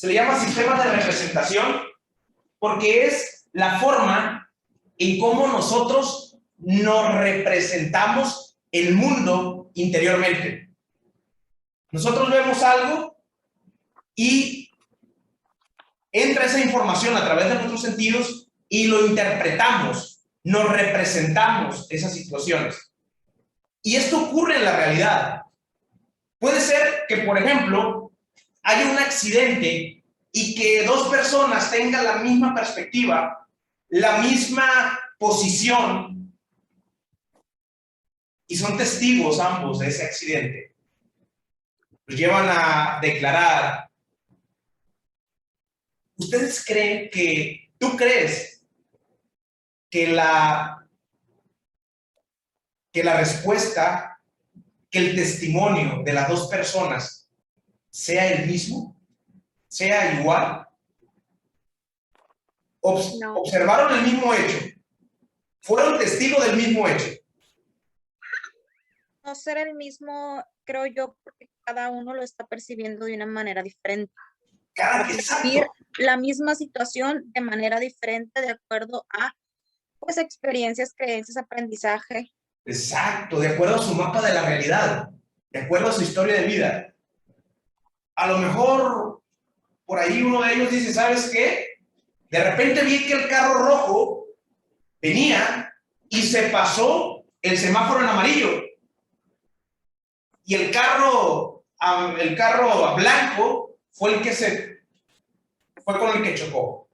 Se le llama sistema de representación porque es la forma en cómo nosotros nos representamos el mundo interiormente. Nosotros vemos algo y entra esa información a través de nuestros sentidos y lo interpretamos, nos representamos esas situaciones. Y esto ocurre en la realidad. Puede ser que, por ejemplo, haya un accidente y que dos personas tengan la misma perspectiva, la misma posición, y son testigos ambos de ese accidente. Los llevan a declarar. ¿Ustedes creen que, tú crees que la respuesta, que el testimonio de las dos personas sea el mismo? ¿Sea igual? No. Observaron el mismo hecho. Fueron testigos del mismo hecho. No será el mismo, creo yo, porque cada uno lo está percibiendo de una manera diferente. Percibir la misma situación de manera diferente de acuerdo a pues experiencias, creencias, aprendizaje. Exacto, de acuerdo a su mapa de la realidad, de acuerdo a su historia de vida. A lo mejor por ahí uno de ellos dice, ¿sabes qué? De repente vi que el carro rojo venía y se pasó el semáforo en amarillo. Y el carro blanco fue con el que chocó.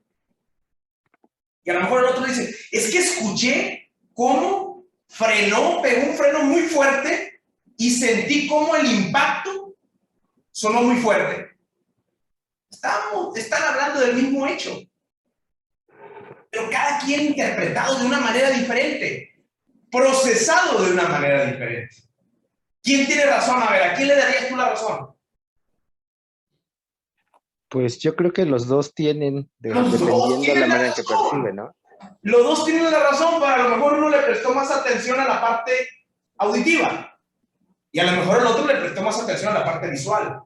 Y a lo mejor el otro dice, es que escuché cómo frenó, pegó un freno muy fuerte y sentí cómo el impacto sonó muy fuerte. Están hablando del mismo hecho, pero cada quien interpretado de una manera diferente, procesado de una manera diferente. ¿Quién tiene razón? A ver, ¿a quién le darías tú la razón? Pues yo creo que los dos tienen, dependiendo de la manera en que perciben, ¿no? Los dos tienen la razón, pero a lo mejor uno le prestó más atención a la parte auditiva y a lo mejor el otro le prestó más atención a la parte visual.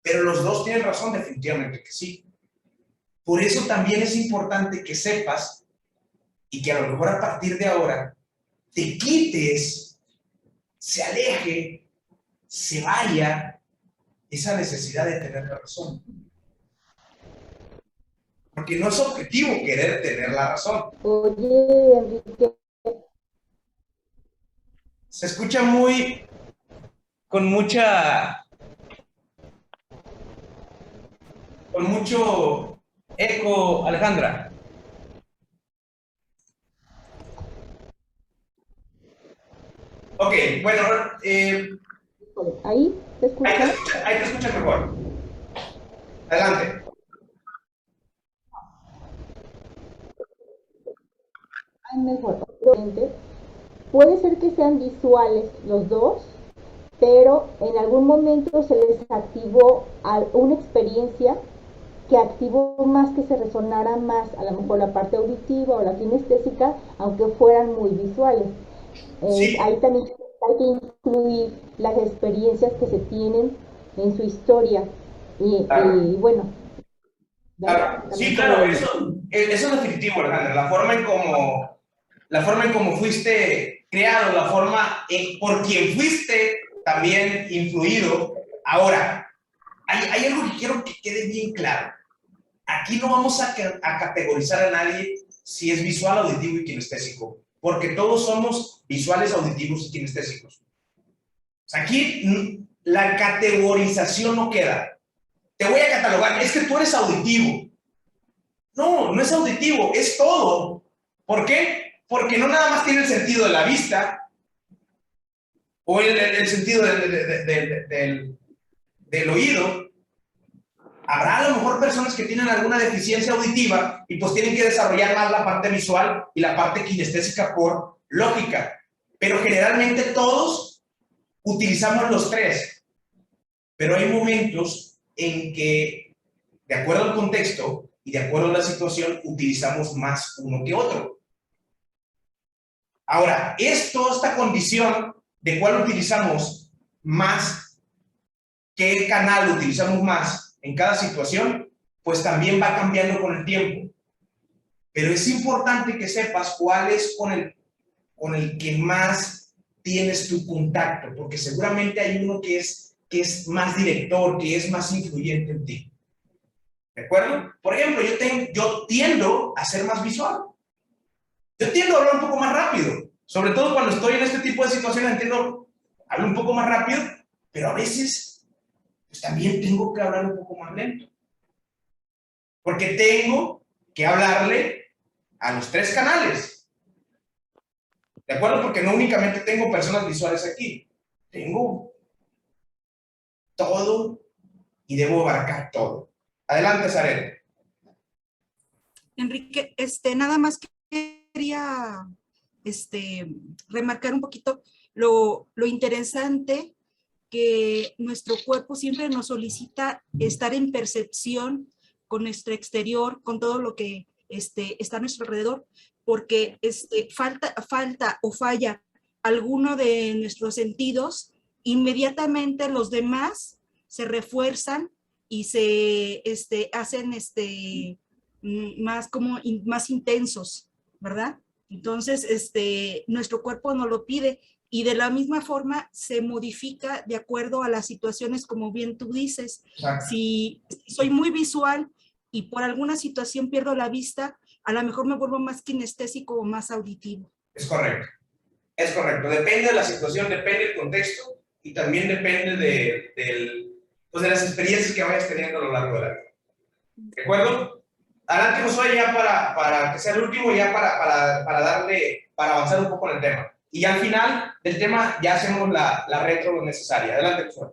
Pero los dos tienen razón, definitivamente que sí. Por eso también es importante que sepas y que a lo mejor a partir de ahora te quites, se aleje, se vaya esa necesidad de tener la razón. Porque no es objetivo querer tener la razón. Oye, Enrique. Se escucha con mucho eco, Alejandra. Ok, bueno, ¿Ahí te escuchas? Ahí te escuchas mejor. Adelante. Ahí mejor. Puede ser que sean visuales los dos, pero en algún momento se les activó una experiencia que activó más, que se resonara más, a lo mejor la parte auditiva o la kinestésica, aunque fueran muy visuales. Sí. Ahí también hay que incluir las experiencias que se tienen en su historia. Y bueno. Claro. Sí, claro, eso es definitivo, Alejandra. La forma en cómo fuiste creado, la forma por quien fuiste también influido. Ahora, hay algo que quiero que quede bien claro. Aquí no vamos a categorizar a nadie si es visual, auditivo y kinestésico, porque todos somos visuales, auditivos y kinestésicos. O sea, aquí la categorización no queda. Te voy a catalogar, es que tú eres auditivo. No, no es auditivo, es todo. ¿Por qué? Porque no nada más tiene el sentido de la vista o el sentido del oído. Habrá a lo mejor personas que tienen alguna deficiencia auditiva y pues tienen que desarrollar más la parte visual y la parte kinestésica por lógica. Pero generalmente todos utilizamos los tres. Pero hay momentos en que, de acuerdo al contexto y de acuerdo a la situación, utilizamos más uno que otro. Ahora, esta condición de cuál utilizamos más qué canal utilizamos más en cada situación, pues también va cambiando con el tiempo. Pero es importante que sepas cuál es con el que más tienes tu contacto, porque seguramente hay uno que es más director, que es más influyente en ti. ¿De acuerdo? Por ejemplo, yo tiendo a ser más visual. Yo tiendo a hablar un poco más rápido. Sobre todo cuando estoy en este tipo de situaciones, hablo un poco más rápido, pero a veces pues también tengo que hablar un poco más lento. Porque tengo que hablarle a los 3 canales. ¿De acuerdo? Porque no únicamente tengo personas visuales aquí. Tengo todo y debo abarcar todo. Adelante, Zaret. Enrique, nada más quería remarcar un poquito lo interesante que nuestro cuerpo siempre nos solicita estar en percepción con nuestro exterior, con todo lo que está a nuestro alrededor, porque falta o falla alguno de nuestros sentidos, inmediatamente los demás se refuerzan y se hacen más intensos, ¿verdad? Entonces, nuestro cuerpo nos lo pide y de la misma forma se modifica de acuerdo a las situaciones, como bien tú dices. Exacto. Si soy muy visual y por alguna situación pierdo la vista, a lo mejor me vuelvo más kinestésico o más auditivo. Es correcto. Es correcto. Depende de la situación, depende del contexto y también depende pues de las experiencias que vayas teniendo a lo largo de la vida. ¿De acuerdo? Adelante, Josué, ya para que sea el último, ya para avanzar un poco en el tema. Y al final del tema ya hacemos la retro necesaria. Adelante, Josué.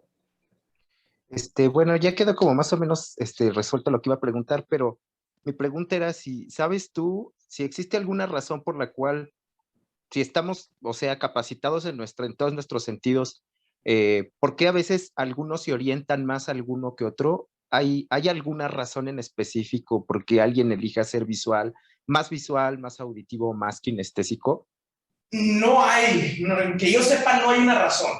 Bueno, ya quedó como más o menos resuelto lo que iba a preguntar, pero mi pregunta era si, ¿sabes tú si existe alguna razón por la cual, si estamos, o sea, capacitados en todos nuestros sentidos, por qué a veces algunos se orientan más a alguno que otro? ¿Hay alguna razón en específico por qué alguien elija ser visual, más auditivo, más kinestésico? No hay, que yo sepa, no hay una razón.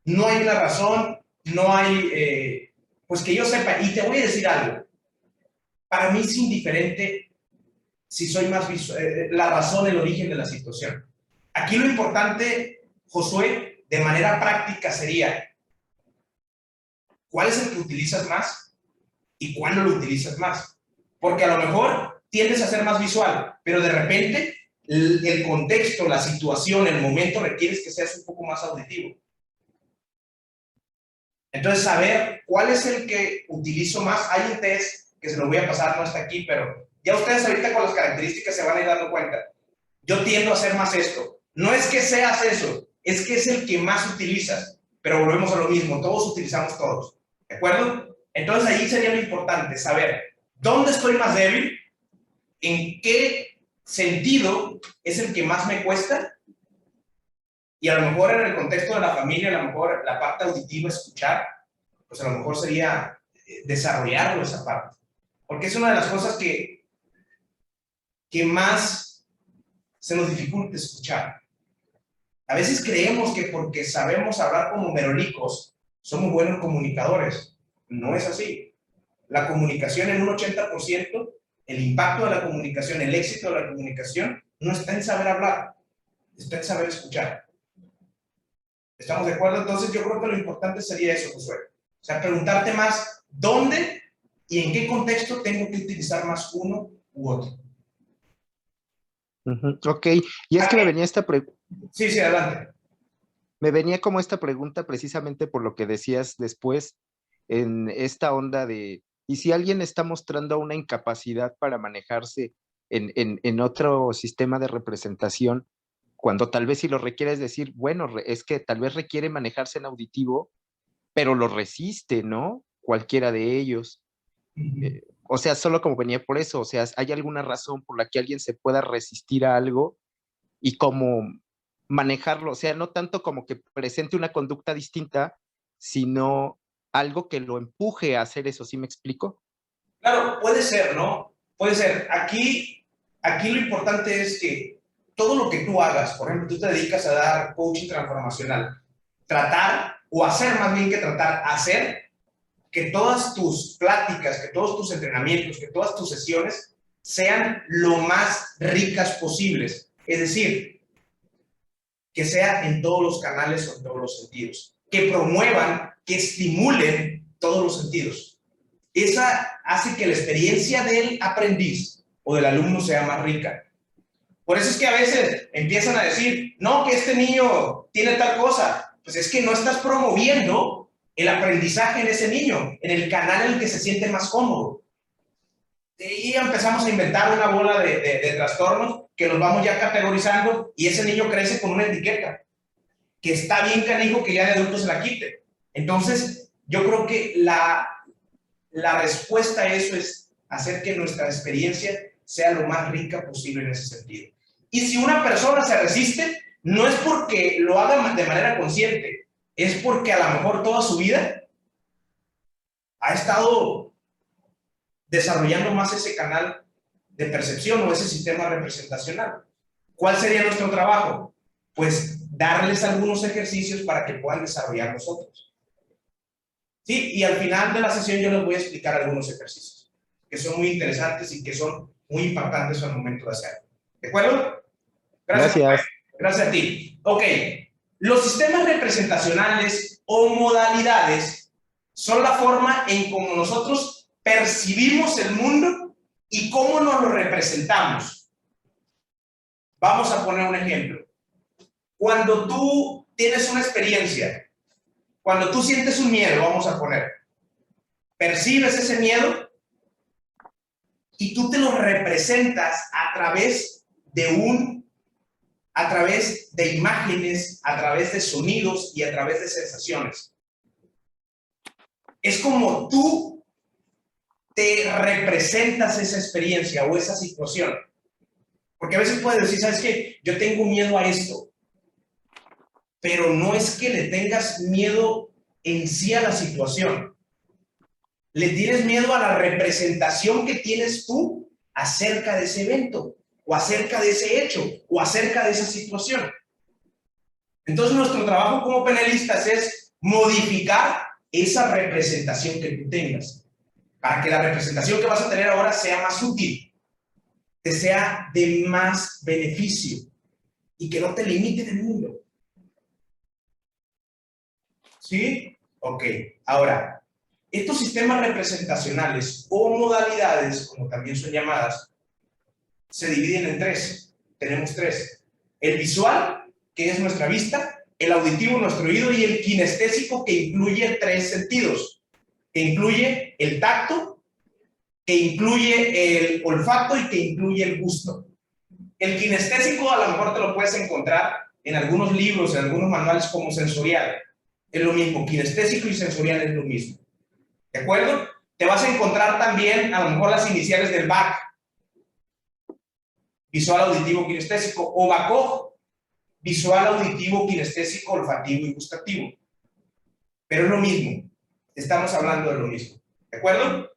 No hay una razón, no hay, pues que yo sepa. Y te voy a decir algo. Para mí es indiferente si soy más visual, la razón, el origen de la situación. Aquí lo importante, Josué, de manera práctica sería, ¿cuál es el que utilizas más y cuándo lo utilizas más? Porque a lo mejor tiendes a ser más visual, pero de repente el contexto, la situación, el momento requieres que seas un poco más auditivo. Entonces, saber cuál es el que utilizo más. Hay un test que se lo voy a pasar, no está aquí, pero ya ustedes ahorita con las características se van a ir dando cuenta. Yo tiendo a hacer más esto. No es que seas eso, es que es el que más utilizas. Pero volvemos a lo mismo, todos utilizamos todos. ¿De acuerdo? Entonces, ahí sería lo importante, saber dónde estoy más débil, en qué sentido es el que más me cuesta. Y a lo mejor en el contexto de la familia, a lo mejor la parte auditiva, escuchar, pues a lo mejor sería desarrollarlo esa parte. Porque es una de las cosas que más se nos dificulta escuchar. A veces creemos que porque sabemos hablar como merolicos, somos buenos comunicadores. No es así. La comunicación en un 80%, el impacto de la comunicación, el éxito de la comunicación, no está en saber hablar, está en saber escuchar. ¿Estamos de acuerdo? Entonces yo creo que lo importante sería eso, Josué. O sea, preguntarte más dónde y en qué contexto tengo que utilizar más uno u otro. Ok, y es que me venía Sí, adelante. Me venía como esta pregunta precisamente por lo que decías después en esta onda de, ¿y si alguien está mostrando una incapacidad para manejarse en otro sistema de representación, cuando tal vez si lo requiere es decir, bueno, es que tal vez requiere manejarse en auditivo, pero lo resiste, ¿no? Cualquiera de ellos. O sea, solo como venía por eso, o sea, ¿hay alguna razón por la que alguien se pueda resistir a algo y cómo manejarlo? O sea, no tanto como que presente una conducta distinta, sino algo que lo empuje a hacer eso, ¿sí me explico? Claro, puede ser, ¿no? Puede ser. Aquí lo importante es que todo lo que tú hagas, por ejemplo, tú te dedicas a dar coaching transformacional, tratar o hacer más bien que tratar, hacer que todas tus pláticas, que todos tus entrenamientos, que todas tus sesiones sean lo más ricas posibles. Es decir, que sea en todos los canales o en todos los sentidos, que promuevan, que estimulen todos los sentidos. Esa hace que la experiencia del aprendiz o del alumno sea más rica. Por eso es que a veces empiezan a decir, no, que este niño tiene tal cosa. Pues es que no estás promoviendo el aprendizaje en ese niño, en el canal en el que se siente más cómodo. Y empezamos a inventar una bola de trastornos que los vamos ya categorizando y ese niño crece con una etiqueta que está bien canijo que ya de adulto se la quite. Entonces, yo creo que la respuesta a eso es hacer que nuestra experiencia sea lo más rica posible en ese sentido. Y si una persona se resiste, no es porque lo haga de manera consciente, es porque a lo mejor toda su vida ha estado desarrollando más ese canal de percepción o ese sistema representacional. ¿Cuál sería nuestro trabajo? Pues darles algunos ejercicios para que puedan desarrollar los otros. Sí, y al final de la sesión yo les voy a explicar algunos ejercicios que son muy interesantes y que son muy impactantes al momento de hacerlo. ¿De acuerdo? Gracias. Gracias a ti. Ok, los sistemas representacionales o modalidades son la forma en cómo nosotros percibimos el mundo y cómo nos lo representamos. Vamos a poner un ejemplo. Cuando tú tienes una experiencia, cuando tú sientes un miedo, vamos a poner, percibes ese miedo y tú te lo representas a través de imágenes, a través de sonidos y a través de sensaciones. Es como tú te representas esa experiencia o esa situación. Porque a veces puedes decir, ¿sabes qué? Yo tengo miedo a esto. Pero no es que le tengas miedo en sí a la situación. Le tienes miedo a la representación que tienes tú acerca de ese evento, o acerca de ese hecho, o acerca de esa situación. Entonces, nuestro trabajo como panelistas es modificar esa representación que tú tengas, para que la representación que vas a tener ahora sea más útil, que sea de más beneficio, y que no te limite en el mundo. ¿Sí? Ok. Ahora, estos sistemas representacionales o modalidades, como también son llamadas, se dividen en tres. Tenemos tres. El visual, que es nuestra vista, el auditivo, nuestro oído, y el kinestésico, que incluye tres sentidos. Que incluye el tacto, que incluye el olfato y que incluye el gusto. El kinestésico a lo mejor te lo puedes encontrar en algunos libros, en algunos manuales como sensorial. Es lo mismo, kinestésico y sensorial es lo mismo. ¿De acuerdo? Te vas a encontrar también a lo mejor las iniciales del VAC. Visual, auditivo, kinestésico. O VACOG. Visual, auditivo, kinestésico, olfativo y gustativo. Pero es lo mismo. Estamos hablando de lo mismo. ¿De acuerdo?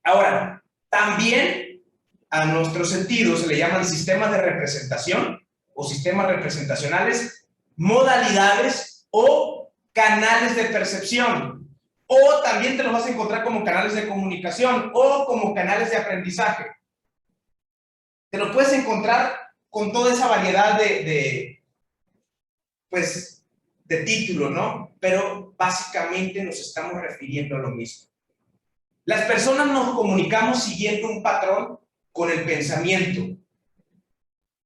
Ahora, también a nuestros sentidos se le llaman sistemas de representación o sistemas representacionales, modalidades o canales de percepción, o también te lo vas a encontrar como canales de comunicación o como canales de aprendizaje. Te lo puedes encontrar con toda esa variedad de títulos, ¿no? Pero básicamente nos estamos refiriendo a lo mismo. Las personas nos comunicamos siguiendo un patrón con el pensamiento,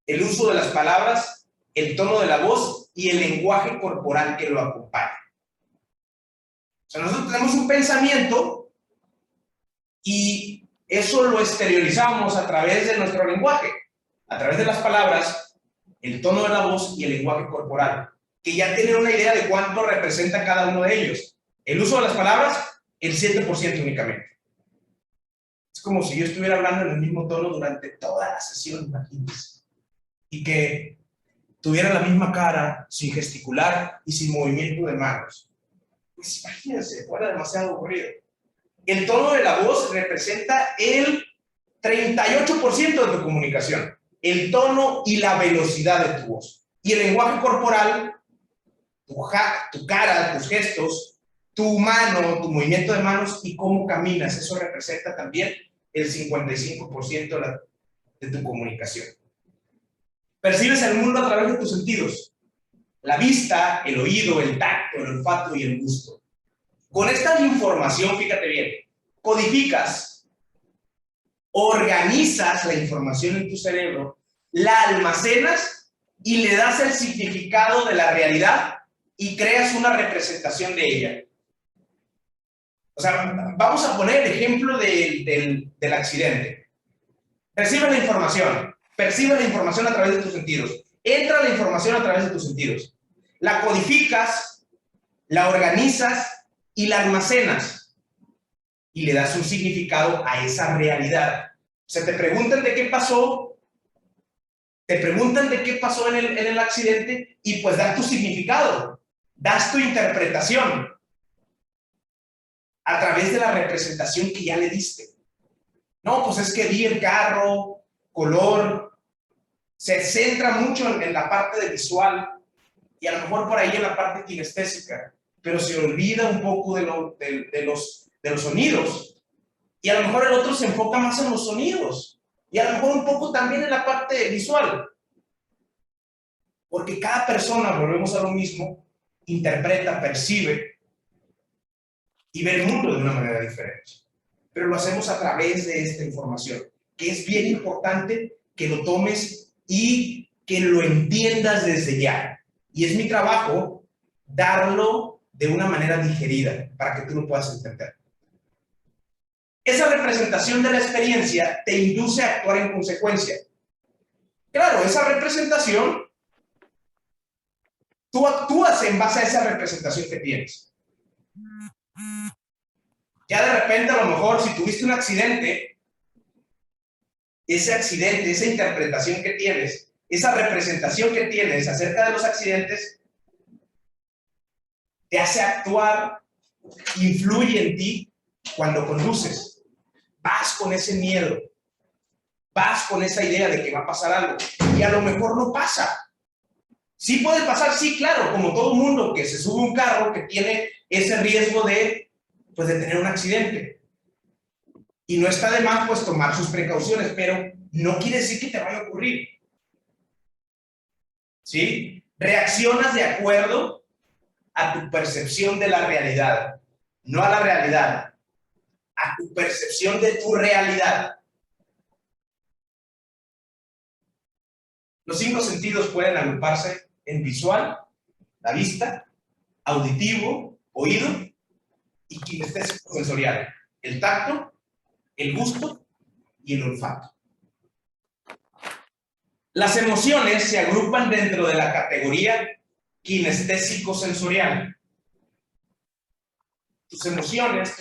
el uso de las palabras, el tono de la voz y el lenguaje corporal que lo acompaña. O sea, nosotros tenemos un pensamiento y eso lo exteriorizamos a través de nuestro lenguaje, a través de las palabras, el tono de la voz y el lenguaje corporal, que ya tienen una idea de cuánto representa cada uno de ellos. El uso de las palabras, el 7% únicamente. Es como si yo estuviera hablando en el mismo tono durante toda la sesión, imagínense. Y que tuviera la misma cara, sin gesticular y sin movimiento de manos. Pues imagínense, fuera demasiado aburrido. El tono de la voz representa el 38% de tu comunicación. El tono y la velocidad de tu voz. Y el lenguaje corporal tu cara, tus gestos, tu mano, tu movimiento de manos y cómo caminas. Eso representa también el 55% de tu comunicación. Percibes el mundo a través de tus sentidos. La vista, el oído, el tacto, el olfato y el gusto. Con esta información, fíjate bien, codificas, organizas la información en tu cerebro, la almacenas y le das el significado de la realidad y creas una representación de ella. O sea, vamos a poner el ejemplo del accidente. Percibe la información a través de tus sentidos, entra la información a través de tus sentidos, la codificas, la organizas y la almacenas y le das un significado a esa realidad. O sea, te preguntan de qué pasó, en el accidente y pues das tu significado, das tu interpretación a través de la representación que ya le diste. No, pues es que vi el carro, color, se centra mucho en la parte de visual y a lo mejor por ahí en la parte kinestésica, pero se olvida un poco de los sonidos. Y a lo mejor el otro se enfoca más en los sonidos y a lo mejor un poco también en la parte visual. Porque cada persona, volvemos a lo mismo, interpreta, percibe y ve el mundo de una manera diferente. Pero lo hacemos a través de esta información, que es bien importante que lo tomes y que lo entiendas desde ya. Y es mi trabajo darlo de una manera digerida para que tú lo puedas entender. Esa representación de la experiencia te induce a actuar en consecuencia. Claro, esa representación, tú actúas en base a esa representación que tienes. Ya de repente, a lo mejor, si tuviste un accidente, esa interpretación que tienes, esa representación que tienes acerca de los accidentes, te hace actuar, influye en ti cuando conduces. Vas con ese miedo, vas con esa idea de que va a pasar algo, y a lo mejor no pasa. Sí puede pasar, sí, claro, como todo mundo que se sube a un carro que tiene ese riesgo de tener un accidente. Y no está de más, pues, tomar sus precauciones, pero no quiere decir que te vaya a ocurrir. ¿Sí? Reaccionas de acuerdo a tu percepción de la realidad, no a la realidad, a tu percepción de tu realidad. Los 5 sentidos pueden agruparse en visual, la vista, auditivo, oído y kinestésico sensorial, el tacto, el gusto y el olfato. Las emociones se agrupan dentro de la categoría kinestésico sensorial. Tus emociones,